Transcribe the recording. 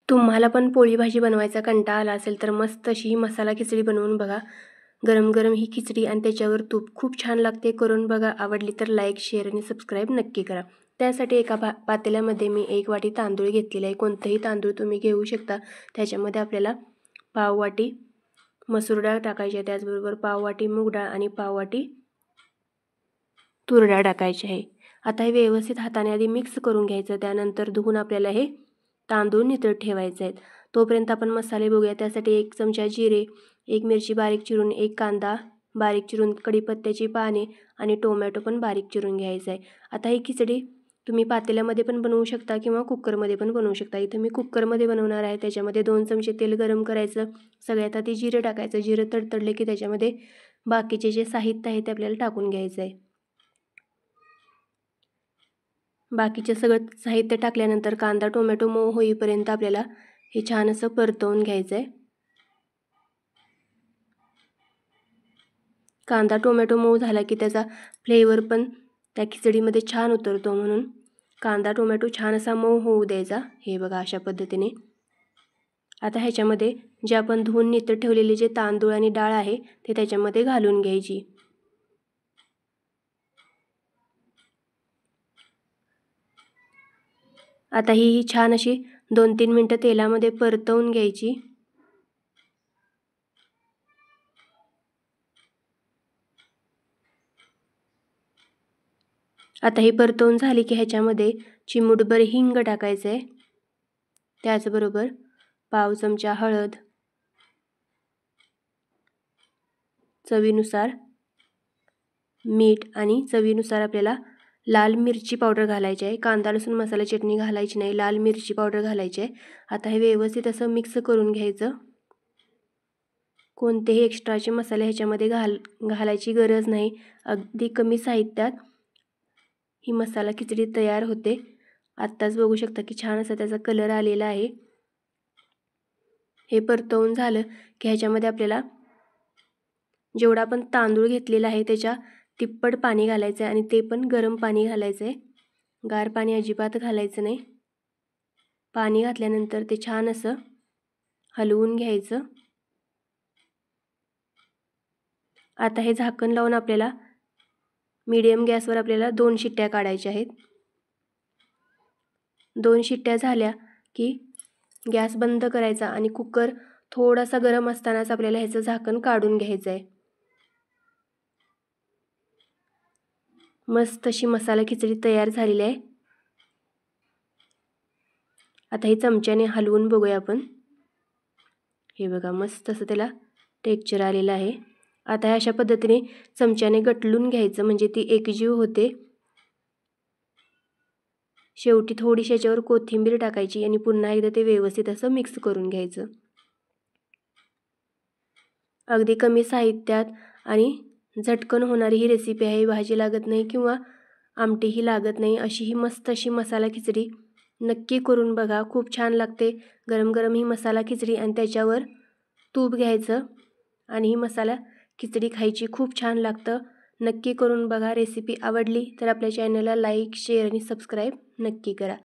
तुम्हाला पण पोळी भाजी बनवायचा कंटाळा आला असेल तर मस्त अशी मसाला खिचडी बनवून बघा. गरम गरम ही खिचडी आणि त्याच्यावर तूप खूप छान लागते. करून बघा. आवडली तर लाईक, शेअर आणि सबस्क्राईब नक्की करा. त्यासाठी एका पातेल्यामध्ये मी 1 वाटी तांदूळ घेतलेले आहे. कोणतेही तांदूळ तुम्ही घेऊ शकता. त्याच्यामध्ये आपल्याला पाव वाटी मसूर डाळ टाकायची आहे, त्याचबरोबर पाव वाटी मूग डाळ आणि पाव वाटी तूर डाळ टाकायची आहे. आता हे व्यवस्थित हाताने आधी मिक्स करून घ्यायचं. त्यानंतर धुवून आपल्याला हे तांदूळ नितळत ठेवायचे आहेत. तोपर्यंत आपण मसाले बघूया. त्यासाठी 1 चमचा जिरे, 1 मिरची बारीक चिरून, 1 कांदा बारीक चिरून, कढीपत्त्याची पाने आणि टोमॅटो पण बारीक चिरून घ्यायचा आहे. आता ही खिचडी तुम्ही पातेल्यामध्ये पण बनवू शकता किंवा कुकरमध्ये पण बनवू शकता. इथं मी कुकरमध्ये बनवणार आहे. त्याच्यामध्ये 2 चमचे तेल गरम करायचं. सगळ्यात आधी जिरे टाकायचं. जिरे तडतडले की त्याच्यामध्ये बाकीचे जे साहित्य आहे ते आपल्याला टाकून घ्यायचं आहे. बाकीचे सगळं साहित्य टाकल्यानंतर कांदा टोमॅटो मऊ होईपर्यंत आपल्याला हे छान असं परतवून घ्यायचं आहे. कांदा टोमॅटो मऊ झाला की त्याचा फ्लेवर पण त्या खिचडीमध्ये छान उतरतो, म्हणून कांदा टोमॅटो छान असा मऊ होऊ द्यायचा. हे बघा अशा पद्धतीने. आता ह्याच्यामध्ये जे आपण धुवून नितळत ठेवलेले जे तांदूळ आणि डाळ आहे ते त्याच्यामध्ये घालून घ्यायची. आता ही छान अशी 2-3 मिनटं तेलामध्ये परतवून घ्यायची. आता ही परतवून झाली की ह्याच्यामध्ये चिमूटभर हिंग टाकायचं आहे. त्याचबरोबर पाव चमचा हळद, चवीनुसार मीठ आणि चवीनुसार आपल्याला लाल मिरची पावडर घालायची आहे. कांदा लसूण मसाला चटणी घालायची नाही, लाल मिरची पावडर घालायची आहे. आता हे व्यवस्थित असं मिक्स करून घ्यायचं. कोणतेही एक्स्ट्राचे मसाले ह्याच्यामध्ये घालायची गरज नाही. अगदी कमी साहित्यात ही मसाला खिचडी तयार होते. आत्ताच बघू शकता की छान असा त्याचा कलर आलेला आहे. हे परतवून झालं की ह्याच्यामध्ये आपल्याला जेवढा आपण तांदूळ घेतलेला आहे त्याच्या तिप्पट पाणी घालायचं आहे आणि ते पण गरम पाणी घालायचं आहे. गार पाणी अजिबात घालायचं नाही. पाणी घातल्यानंतर ते छान असं हलवून घ्यायचं. आता हे झाकण लावून आपल्याला मीडियम गॅसवर आपल्याला 2 शिट्ट्या काढायच्या आहेत. 2 शिट्ट्या झाल्या की गॅस बंद करायचा आणि कुकर थोडासा गरम असतानाच आपल्याला ह्याचं झाकण काढून घ्यायचं आहे. मस्त अशी मसाला खिचडी तयार झालेली आहे. आता हे चमच्याने हलवून बघूया आपण. हे बघा मस्त असं त्याला टेक्स्चर आलेलं आहे. आता अशा पद्धतीने चमच्याने गटलून घ्यायचं, म्हणजे ती एकजीव होते. शेवटी थोडीशी याच्यावर कोथिंबीर टाकायची आणि पुन्हा एकदा ते व्यवस्थित असं मिक्स करून घ्यायचं. अगदी कमी साहित्यात आणि झटकन होणारी ही रेसिपी आहे. भाजी लागत नाही किंवा आमटीही लागत नाही अशी ही मस्त अशी मसाला खिचडी नक्की करून बघा. खूप छान लागते. गरम गरम ही मसाला खिचडी आणि त्याच्यावर तूप घ्यायचं आणि ही मसाला खिचडी खायची. खूप छान लागतं. नक्की करून बघा. रेसिपी आवडली तर आपल्या चॅनलला लाईक, शेअर आणि सबस्क्राईब नक्की करा.